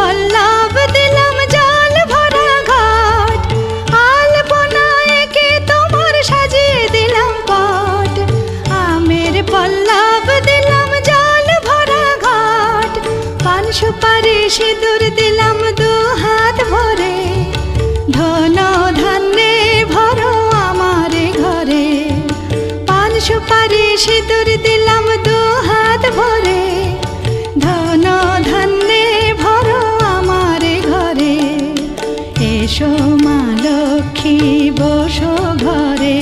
পল্লব দিলাম জল ভরা ঘাট, আলপনা এঁকে তোমার সাজিয়ে দিলাম পট। আমের পল্লব দিলাম জল ভরা ঘাট, পান সুপারি সিঁদুর দিলাম দু হাত ভরে। ধন ধান্যে ভরো আমার ঘরে, পান সুপারি সিঁদুর দিলাম দু হাত ভরে। ধন ধান্যে ভরো আমার ঘরে, এসো মা লক্ষ্মী বসো ঘরে,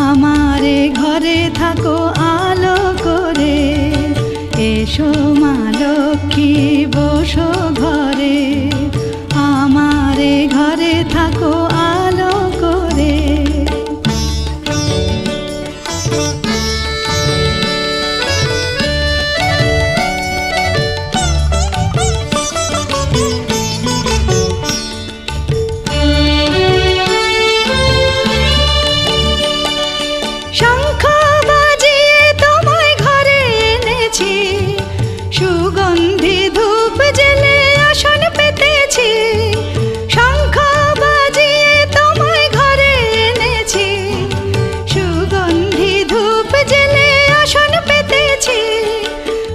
আমার ঘরে থাকো আলো করে। এসো মা লক্ষ্মী বসো ঘরে, আমার ঘরে থাকো আলো করে। শঙ্খ বাজিয়ে তোমায় ঘরে এনেছি, সুগন্ধি ধূপ জেলে আসন পেতেছি। শঙ্খ বাজিয়ে তোমায় ঘরে এনেছি, সুগন্ধি ধূপ জেলে আসন পেতেছি।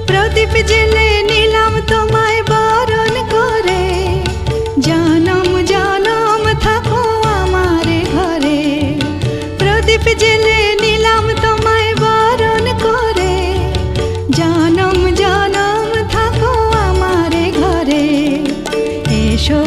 প্রদীপ জেলে নিলাম তোমায় বরণ করে, জনম জনম থাকো আমার ঘরে। প্রদীপ জেলে নিলাম তোমায় বরণ করে, জনম জনম থাকো আমার ঘরে। এসো